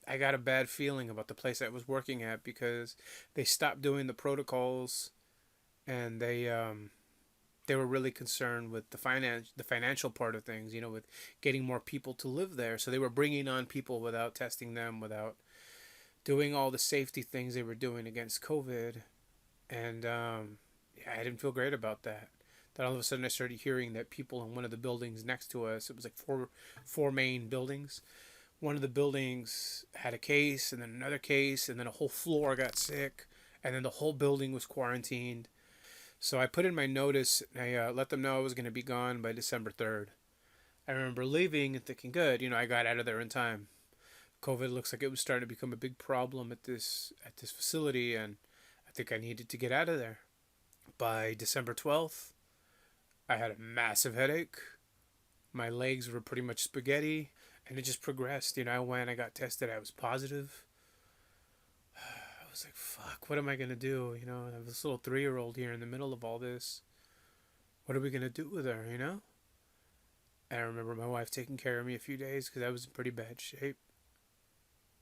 I got a bad feeling about the place I was working at because they stopped doing the protocols, and they were really concerned with the financial part of things, with getting more people to live there. So they were bringing on people without testing them, without doing all the safety things they were doing against COVID. And yeah, I didn't feel great about that. Then all of a sudden, I started hearing that people in one of the buildings next to us, it was like four main buildings. One of the buildings had a case, and then another case, and then a whole floor got sick, and then the whole building was quarantined. So I put in my notice. I let them know I was going to be gone by December 3rd. I remember leaving and thinking, good, I got out of there in time. COVID looks like it was starting to become a big problem at this facility, and I think I needed to get out of there. By December 12th, I had a massive headache. My legs were pretty much spaghetti, and it just progressed. I got tested, I was positive. I was like, fuck, what am I going to do? I have this little 3 year old here in the middle of all this. What are we going to do with her? And I remember my wife taking care of me a few days because I was in pretty bad shape.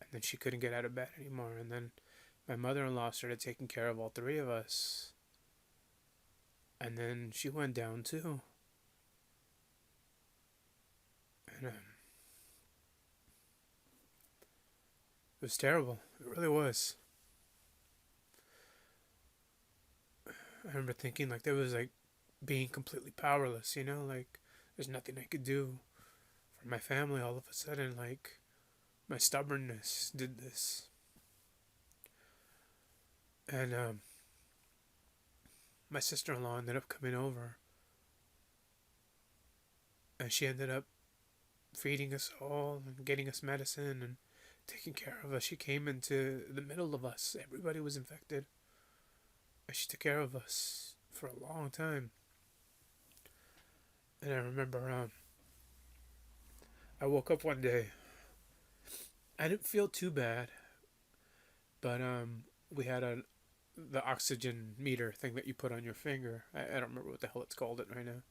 And then she couldn't get out of bed anymore. And then my mother in law started taking care of all three of us. And then she went down too. And it was terrible. It really was. I remember thinking like there was like being completely powerless, like there's nothing I could do for my family. All of a sudden, like my stubbornness did this. And my sister-in-law ended up coming over, and she ended up feeding us all and getting us medicine and taking care of us. She came into the middle of us. Everybody was infected. And she took care of us for a long time. And I remember I woke up one day. I didn't feel too bad, but we had the oxygen meter thing that you put on your finger. I don't remember what the hell it's called it right now.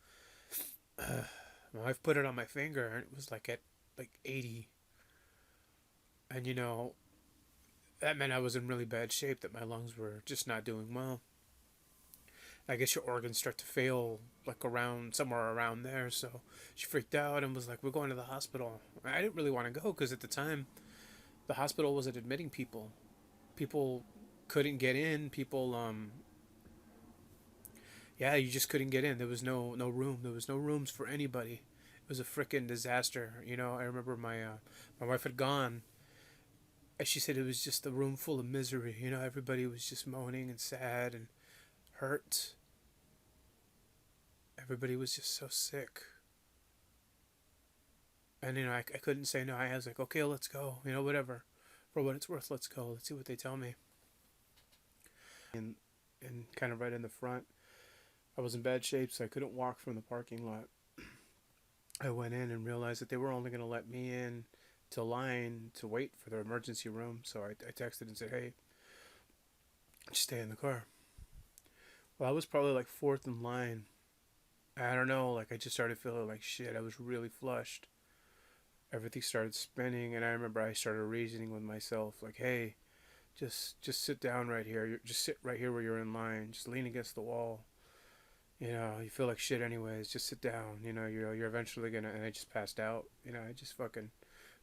My wife put it on my finger, and it was like at like 80. And that meant I was in really bad shape, that my lungs were just not doing well. I guess your organs start to fail like somewhere around there. So she freaked out and was like, "We're going to the hospital." I didn't really want to go because at the time the hospital wasn't admitting people. People couldn't get in. Yeah, you just couldn't get in. There was no room. There was no rooms for anybody. It was a freaking disaster. I remember my wife had gone. And she said it was just a room full of misery. Everybody was just moaning and sad and hurt. Everybody was just so sick. And I couldn't say no. I was like, okay, let's go. Whatever. For what it's worth, let's go. Let's see what they tell me. And kind of right in the front, I was in bad shape, so I couldn't walk from the parking lot. I went in and realized that they were only going to let me in to line to wait for their emergency room. So I texted and said, hey, just stay in the car. Well, I was probably like fourth in line. I don't know, like I just started feeling like shit. I was really flushed. Everything started spinning, and I remember I started reasoning with myself, like, hey, just sit down right here. Just sit right here where you're in line. Just lean against the wall. You feel like shit anyways. Just sit down. You're eventually gonna. And I just passed out. I just fucking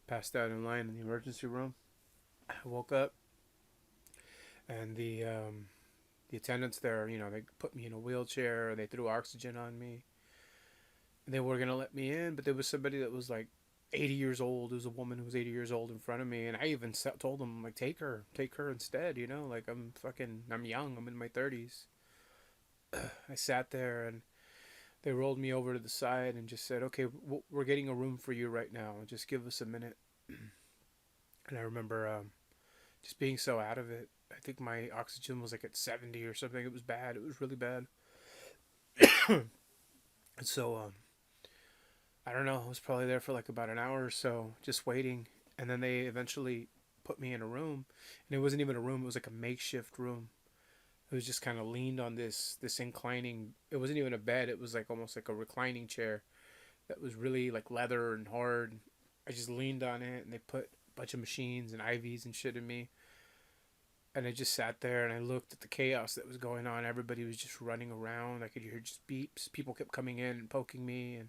passed out in line in the emergency room. I woke up, and the attendants there, they put me in a wheelchair. They threw oxygen on me. They were gonna let me in, but there was somebody that was like 80 years old. There was a woman who was 80 years old in front of me, and I even told them like, take her instead. Like I'm young. I'm in my 30s. I sat there and they rolled me over to the side and just said, okay, we're getting a room for you right now. Just give us a minute. And I remember just being so out of it. I think my oxygen was like at 70 or something. It was bad. It was really bad. And so I don't know. I was probably there for like about an hour or so, just waiting. And then they eventually put me in a room, and it wasn't even a room. It was like a makeshift room. It was just kind of leaned on this inclining. It wasn't even a bed. It was like almost like a reclining chair that was really like leather and hard. I just leaned on it, and they put bunch of machines and IVs and shit in me. And I just sat there and I looked at the chaos that was going on. Everybody was just running around. I could hear just beeps. People kept coming in and poking me,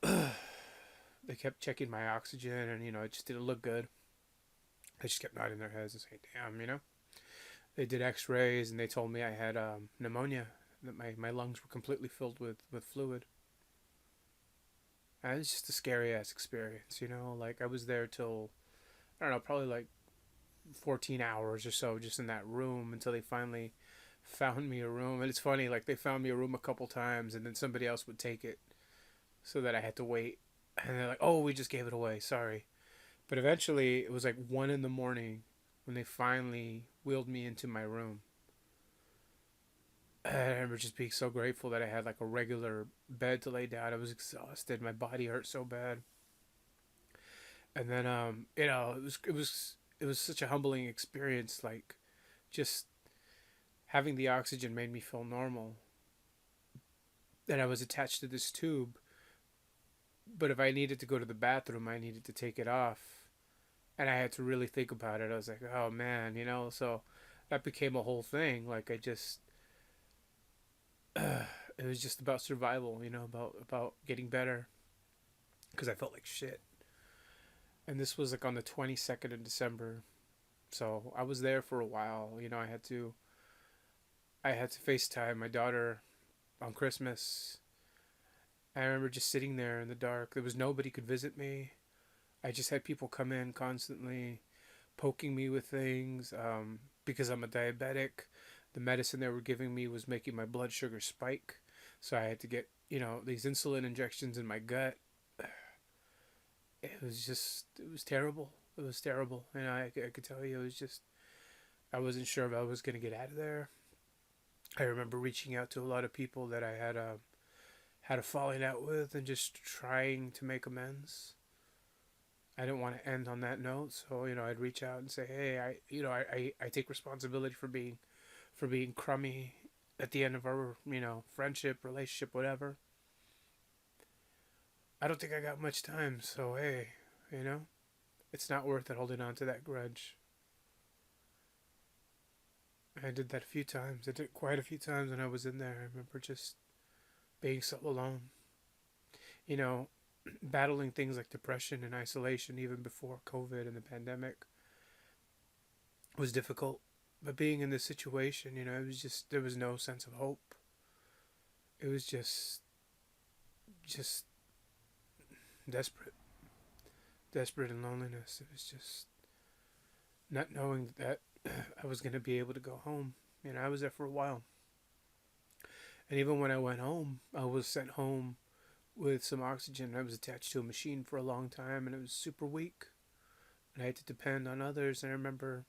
and they kept checking my oxygen, and it just didn't look good. They just kept nodding their heads and saying, "Damn." They did X-rays and they told me I had pneumonia. That my lungs were completely filled with fluid. And it's just a scary ass experience. Like I was there till I don't know, probably like 14 hours or so just in that room until they finally found me a room. And it's funny, like they found me a room a couple times and then somebody else would take it so that I had to wait. And they're like, "Oh, we just gave it away. Sorry." But eventually it was like 1 in the morning when they finally wheeled me into my room. And I remember just being so grateful that I had like a regular bed to lay down. I was exhausted. My body hurt so bad. And then it was such a humbling experience. Like just having the oxygen made me feel normal. And I was attached to this tube, but if I needed to go to the bathroom, I needed to take it off, and I had to really think about it. I was like, oh man. So that became a whole thing. Like I just, it was just about survival. About getting better, because I felt like shit. And this was like on the 22nd of December, so I was there for a while. I had to FaceTime my daughter on Christmas. I remember just sitting there in the dark. There was nobody could visit me. I just had people come in constantly, poking me with things. Because I'm a diabetic, the medicine they were giving me was making my blood sugar spike. So I had to get, these insulin injections in my gut. It was terrible. It was terrible. And I could tell you, it was just, I wasn't sure if I was going to get out of there. I remember reaching out to a lot of people that I had a falling out with and just trying to make amends. I didn't want to end on that note, so I'd reach out and say, "Hey, I take responsibility for being crummy at the end of our friendship, relationship, whatever. I don't think I got much time, so hey, you know, it's not worth it holding on to that grudge." I did that a few times. I did it quite a few times when I was in there. I remember just being so alone. You know, battling things like depression and isolation even before COVID and the pandemic was difficult. But being in this situation, it was just, there was no sense of hope. It was just desperate, desperate in loneliness. It was just not knowing that I was going to be able to go home. I was there for a while. And even when I went home, I was sent home with some oxygen. I was attached to a machine for a long time and it was super weak. And I had to depend on others. And I remember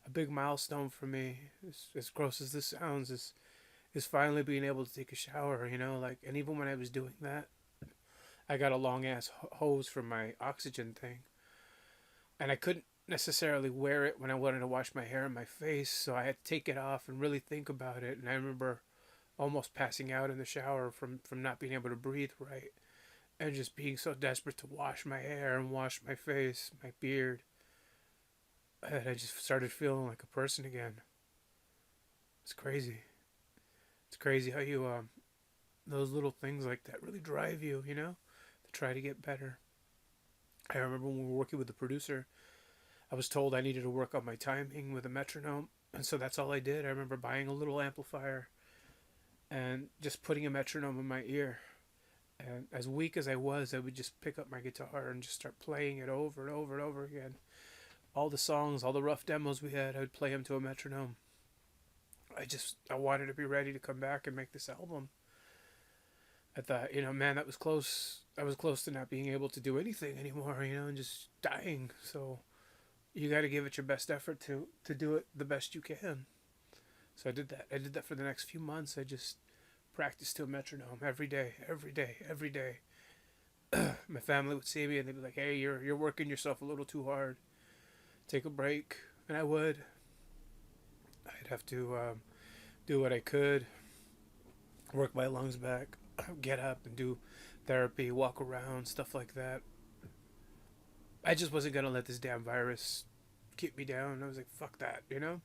a big milestone for me, as gross as this sounds, is finally being able to take a shower, and even when I was doing that, I got a long ass hose for my oxygen thing. And I couldn't necessarily wear it when I wanted to wash my hair and my face, so I had to take it off and really think about it. And I remember almost passing out in the shower from not being able to breathe right and just being so desperate to wash my hair and wash my face, my beard. And I just started feeling like a person again. It's crazy. It's crazy how those little things like that really drive you, to try to get better. I remember when we were working with the producer, I was told I needed to work on my timing with a metronome. And so that's all I did. I remember buying a little amplifier and just putting a metronome in my ear. And as weak as I was, I would just pick up my guitar and just start playing it over and over and over again. All the songs, all the rough demos we had, I would play them to a metronome. I wanted to be ready to come back and make this album. I thought, man, that was close. I was close to not being able to do anything anymore, and just dying. So you got to give it your best effort to do it the best you can. So I did that. I did that for the next few months. I just practiced to a metronome every day, every day, every day. My family would see me and they'd be like, "Hey, you're working yourself a little too hard. Take a break." And I would. I'd have to do what I could, work my lungs back, get up and do therapy, walk around, stuff like that. I just wasn't gonna let this damn virus keep me down. I was like, fuck that, you know?